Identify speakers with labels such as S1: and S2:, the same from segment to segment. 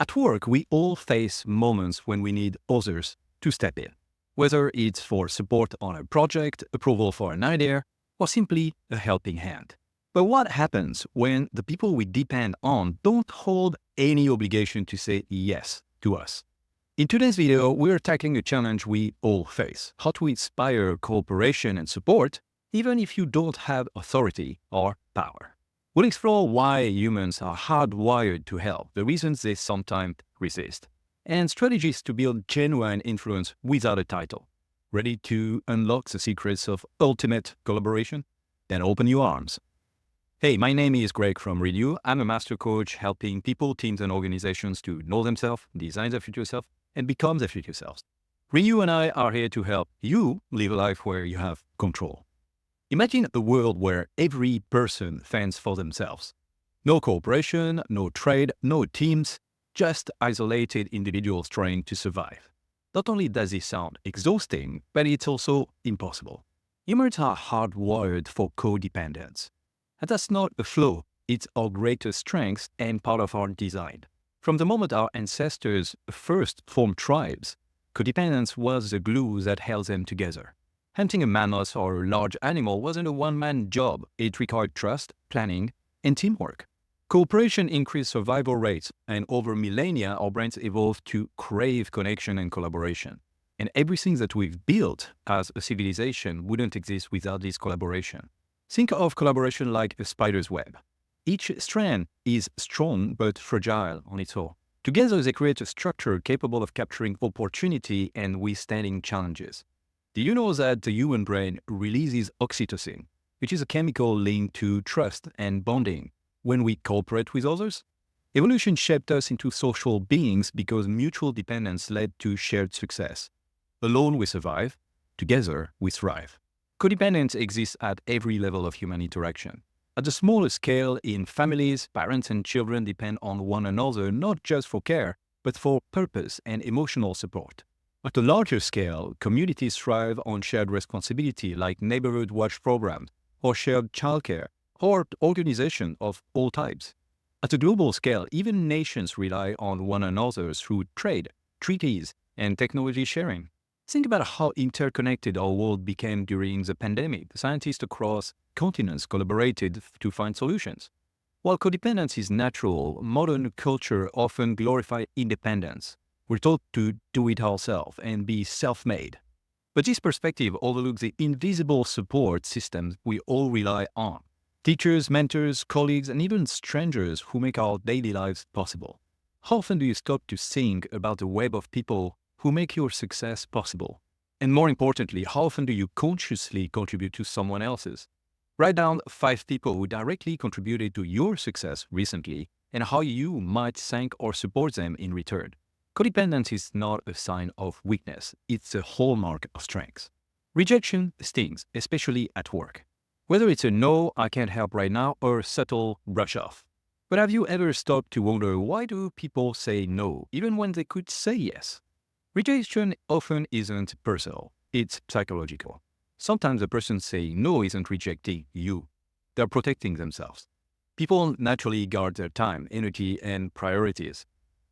S1: At work, we all face moments when we need others to step in, whether it's for support on a project, approval for an idea, or simply a helping hand. But what happens when the people we depend on don't hold any obligation to say yes to us? In today's video, we're tackling a challenge we all face: how to inspire cooperation and support, even if you don't have authority or power. We'll explore why humans are hardwired to help, the reasons they sometimes resist, and strategies to build genuine influence without a title. Ready to unlock the secrets of ultimate collaboration? Then open your arms. Hey, my name is Greg from Renew. I'm a master coach helping people, teams, and organizations to know themselves, design their future self, and become their future selves. Renew and I are here to help you live a life where you have control. Imagine a world where every person fends for themselves. No cooperation, no trade, no teams, just isolated individuals trying to survive. Not only does this sound exhausting, but it's also impossible. Humans are hardwired for codependence. And that's not a flaw, it's our greatest strength and part of our design. From the moment our ancestors first formed tribes, codependence was the glue that held them together. Hunting a mammoth or a large animal wasn't a one-man job. It required trust, planning, and teamwork. Cooperation increased survival rates, and over millennia, our brains evolved to crave connection and collaboration. And everything that we've built as a civilization wouldn't exist without this collaboration. Think of collaboration like a spider's web. Each strand is strong but fragile on its own. Together, they create a structure capable of capturing opportunity and withstanding challenges. Do you know that the human brain releases oxytocin, which is a chemical linked to trust and bonding, when we cooperate with others? Evolution shaped us into social beings because mutual dependence led to shared success. Alone we survive, together we thrive. Codependence exists at every level of human interaction. At the smallest scale, in families, parents and children depend on one another not just for care, but for purpose and emotional support. At a larger scale, communities thrive on shared responsibility like neighborhood watch programs, or shared childcare, or organization of all types. At a global scale, even nations rely on one another through trade, treaties, and technology sharing. Think about how interconnected our world became during the pandemic. Scientists across continents collaborated to find solutions. While codependence is natural, modern culture often glorifies independence. We're taught to do it ourselves and be self-made. But this perspective overlooks the invisible support systems we all rely on. Teachers, mentors, colleagues, and even strangers who make our daily lives possible. How often do you stop to think about the web of people who make your success possible? And more importantly, how often do you consciously contribute to someone else's? Write down 5 people who directly contributed to your success recently and how you might thank or support them in return. Codependence is not a sign of weakness, it's a hallmark of strength. Rejection stings, especially at work. Whether it's a no, I can't help right now, or a subtle brush off. But have you ever stopped to wonder, why do people say no, even when they could say yes? Rejection often isn't personal, it's psychological. Sometimes the person saying no isn't rejecting you, they're protecting themselves. People naturally guard their time, energy, and priorities.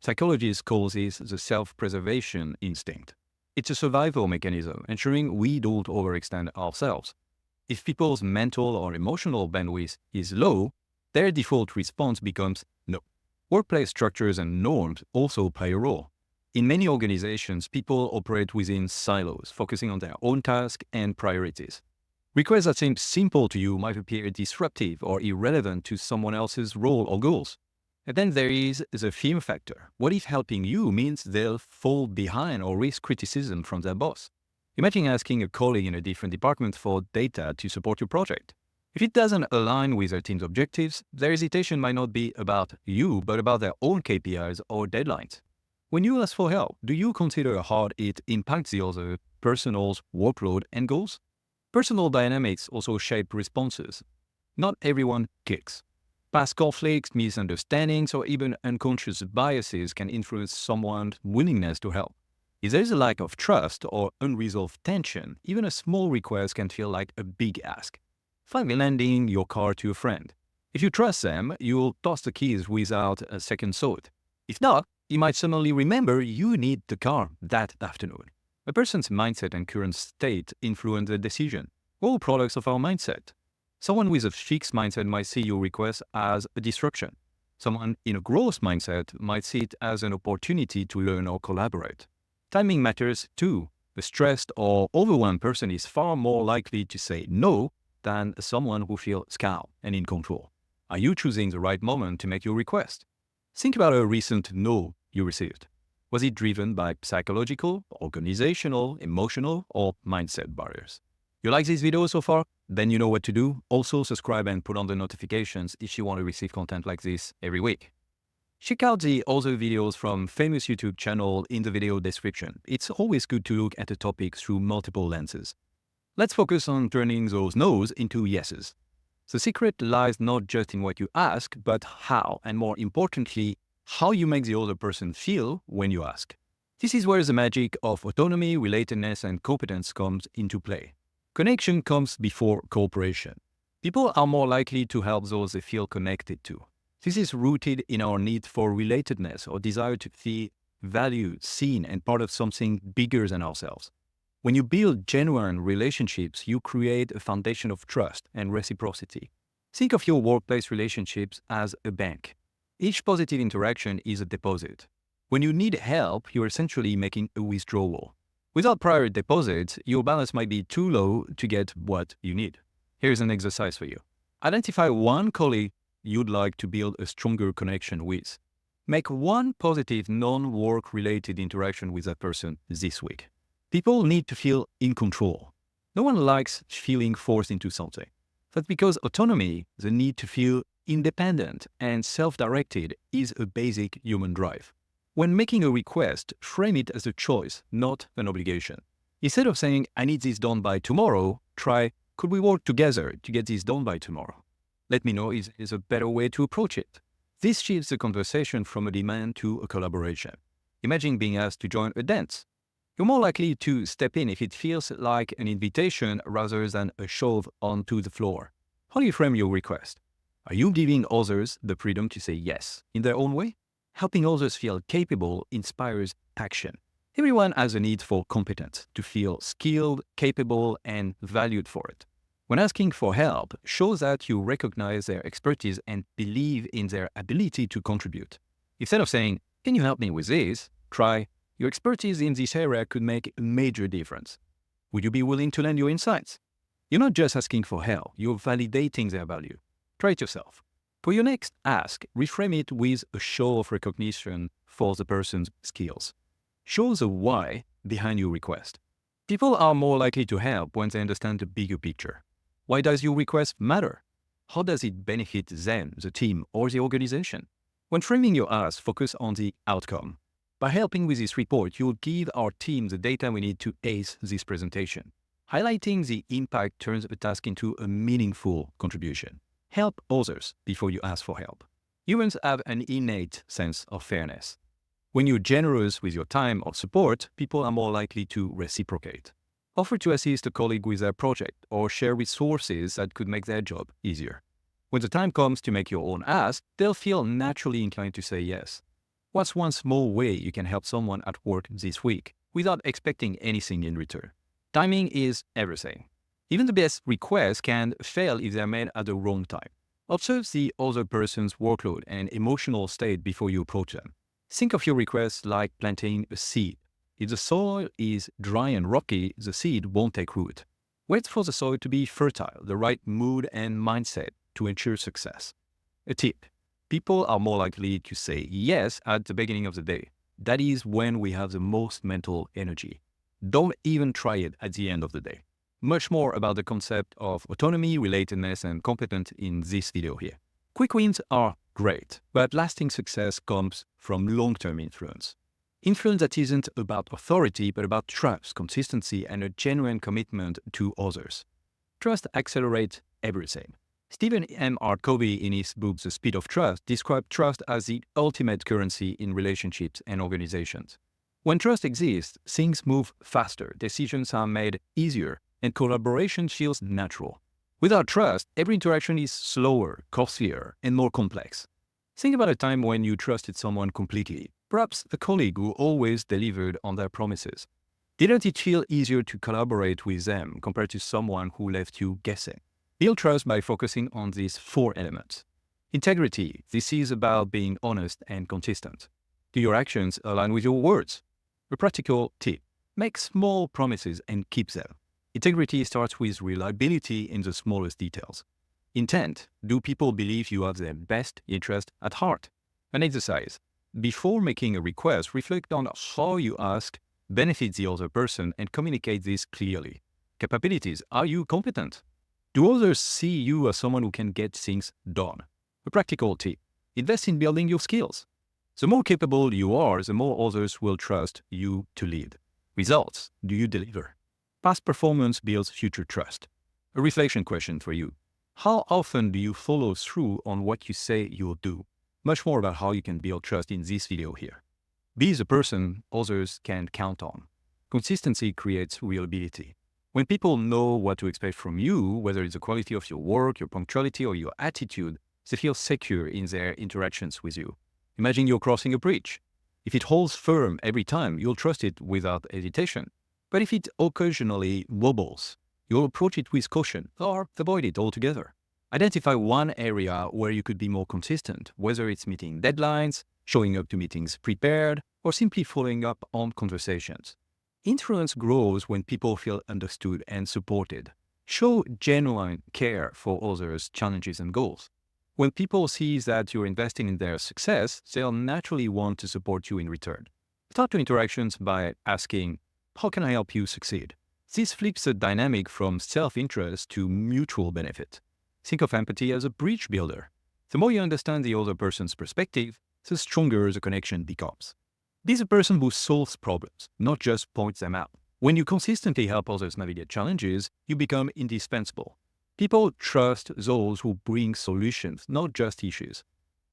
S1: Psychologists call this the self-preservation instinct. It's a survival mechanism, ensuring we don't overextend ourselves. If people's mental or emotional bandwidth is low, their default response becomes no. Workplace structures and norms also play a role. In many organizations, people operate within silos, focusing on their own tasks and priorities. Requests that seem simple to you might appear disruptive or irrelevant to someone else's role or goals. And then there is the fear factor. What if helping you means they'll fall behind or risk criticism from their boss? Imagine asking a colleague in a different department for data to support your project. If it doesn't align with their team's objectives, their hesitation might not be about you, but about their own KPIs or deadlines. When you ask for help, do you consider how it impacts the other person's workload and goals? Personal dynamics also shape responses. Not everyone clicks. Past conflicts, misunderstandings, or even unconscious biases can influence someone's willingness to help. If there is a lack of trust or unresolved tension, even a small request can feel like a big ask. Find lending your car to a friend. If you trust them, you'll toss the keys without a second thought. If not, He might suddenly remember you need the car that afternoon. A person's mindset and current state influence the decision. We're all products of our mindset. Someone with a fixed mindset might see your request as a disruption. Someone in a growth mindset might see it as an opportunity to learn or collaborate. Timing matters too. A stressed or overwhelmed person is far more likely to say no than someone who feels calm and in control. Are you choosing the right moment to make your request? Think about a recent no you received. Was it driven by psychological, organizational, emotional, or mindset barriers? You like this video so far? Then you know what to do. Also subscribe and put on the notifications if you want to receive content like this every week. Check out the other videos from famous YouTube channel in the video description. It's always good to look at a topic through multiple lenses. Let's focus on turning those no's into yeses. The secret lies not just in what you ask, but how, and more importantly, how you make the other person feel when you ask. This is where the magic of autonomy, relatedness, and competence comes into play. Connection comes before cooperation. People are more likely to help those they feel connected to. This is rooted in our need for relatedness or desire to feel valued, seen, and part of something bigger than ourselves. When you build genuine relationships, you create a foundation of trust and reciprocity. Think of your workplace relationships as a bank. Each positive interaction is a deposit. When you need help, you're essentially making a withdrawal. Without prior deposits, your balance might be too low to get what you need. Here's an exercise for you. Identify one colleague you'd like to build a stronger connection with. Make one positive non-work related interaction with that person this week. People need to feel in control. No one likes feeling forced into something. That's because autonomy, the need to feel independent and self-directed, is a basic human drive. When making a request, frame it as a choice, not an obligation. Instead of saying, I need this done by tomorrow, try, could we work together to get this done by tomorrow? Let me know is a better way to approach it. This shifts the conversation from a demand to a collaboration. Imagine being asked to join a dance. You're more likely to step in if it feels like an invitation rather than a shove onto the floor. How do you frame your request? Are you giving others the freedom to say yes in their own way? Helping others feel capable inspires action. Everyone has a need for competence, to feel skilled, capable, and valued for it. When asking for help, shows that you recognize their expertise and believe in their ability to contribute. Instead of saying, can you help me with this? Try, your expertise in this area could make a major difference. Would you be willing to lend your insights? You're not just asking for help, you're validating their value. Try it yourself. For your next ask, reframe it with a show of recognition for the person's skills. Show the why behind your request. People are more likely to help when they understand the bigger picture. Why does your request matter? How does it benefit them, the team, or the organization? When framing your ask, focus on the outcome. By helping with this report, you'll give our team the data we need to ace this presentation. Highlighting the impact turns a task into a meaningful contribution. Help others before you ask for help. Humans have an innate sense of fairness. When you're generous with your time or support, people are more likely to reciprocate. Offer to assist a colleague with their project or share resources that could make their job easier. When the time comes to make your own ask, they'll feel naturally inclined to say yes. What's one small way you can help someone at work this week without expecting anything in return? Timing is everything. Even the best requests can fail if they're made at the wrong time. Observe the other person's workload and emotional state before you approach them. Think of your request like planting a seed. If the soil is dry and rocky, the seed won't take root. Wait for the soil to be fertile, the right mood and mindset to ensure success. A tip: people are more likely to say yes at the beginning of the day. That is when we have the most mental energy. Don't even try it at the end of the day. Much more about the concept of autonomy, relatedness, and competence in this video here. Quick wins are great, but lasting success comes from long-term influence. Influence that isn't about authority, but about trust, consistency, and a genuine commitment to others. Trust accelerates everything. Stephen M. R. Covey, in his book The Speed of Trust, described trust as the ultimate currency in relationships and organizations. When trust exists, things move faster, decisions are made easier, and collaboration feels natural. Without trust, every interaction is slower, costlier, and more complex. Think about a time when you trusted someone completely. Perhaps a colleague who always delivered on their promises. Didn't it feel easier to collaborate with them compared to someone who left you guessing? Build trust by focusing on these 4 elements. Integrity. This is about being honest and consistent. Do your actions align with your words? A practical tip. Make small promises and keep them. Integrity starts with reliability in the smallest details. Intent. Do people believe you have their best interest at heart? An exercise. Before making a request, reflect on how you ask benefits the other person and communicate this clearly. Capabilities. Are you competent? Do others see you as someone who can get things done? A practical tip. Invest in building your skills. The more capable you are, the more others will trust you to lead. Results. Do you deliver? Past performance builds future trust. A reflection question for you. How often do you follow through on what you say you'll do? Much more about how you can build trust in this video here. Be the person others can count on. Consistency creates reliability. When people know what to expect from you, whether it's the quality of your work, your punctuality, or your attitude, they feel secure in their interactions with you. Imagine you're crossing a bridge. If it holds firm every time, you'll trust it without hesitation. But if it occasionally wobbles, you'll approach it with caution or avoid it altogether. Identify one area where you could be more consistent, whether it's meeting deadlines, showing up to meetings prepared, or simply following up on conversations. Influence grows when people feel understood and supported. Show genuine care for others' challenges and goals. When people see that you're investing in their success, they'll naturally want to support you in return. Start your interactions by asking, how can I help you succeed? This flips the dynamic from self-interest to mutual benefit. Think of empathy as a bridge builder. The more you understand the other person's perspective, the stronger the connection becomes. Be the person who solves problems, not just points them out. When you consistently help others navigate challenges, you become indispensable. People trust those who bring solutions, not just issues.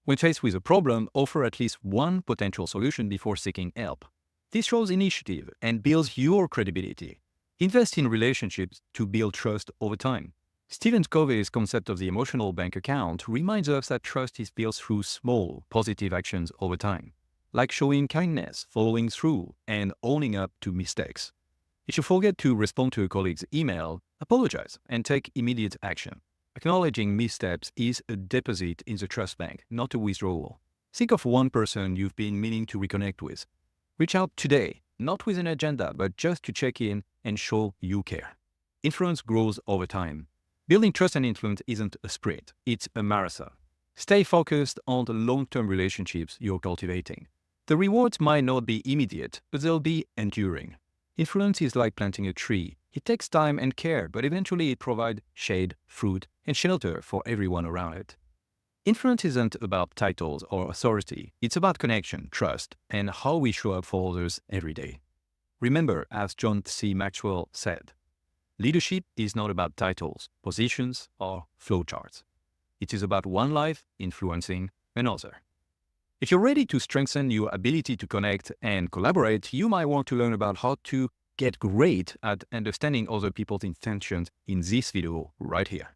S1: When faced with a problem, offer at least one potential solution before seeking help. This shows initiative and builds your credibility. Invest in relationships to build trust over time. Stephen Covey's concept of the emotional bank account reminds us that trust is built through small, positive actions over time, like showing kindness, following through, and owning up to mistakes. If you forget to respond to a colleague's email, apologize and take immediate action. Acknowledging missteps is a deposit in the trust bank, not a withdrawal. Think of one person you've been meaning to reconnect with. Reach out today, not with an agenda, but just to check in and show you care. Influence grows over time. Building trust and influence isn't a sprint, it's a marathon. Stay focused on the long-term relationships you're cultivating. The rewards might not be immediate, but they'll be enduring. Influence is like planting a tree. It takes time and care, but eventually it provides shade, fruit, and shelter for everyone around it. Influence isn't about titles or authority. It's about connection, trust, and how we show up for others every day. Remember, as John C. Maxwell said, leadership is not about titles, positions, or flowcharts. It is about one life influencing another. If you're ready to strengthen your ability to connect and collaborate, you might want to learn about how to get great at understanding other people's intentions in this video right here.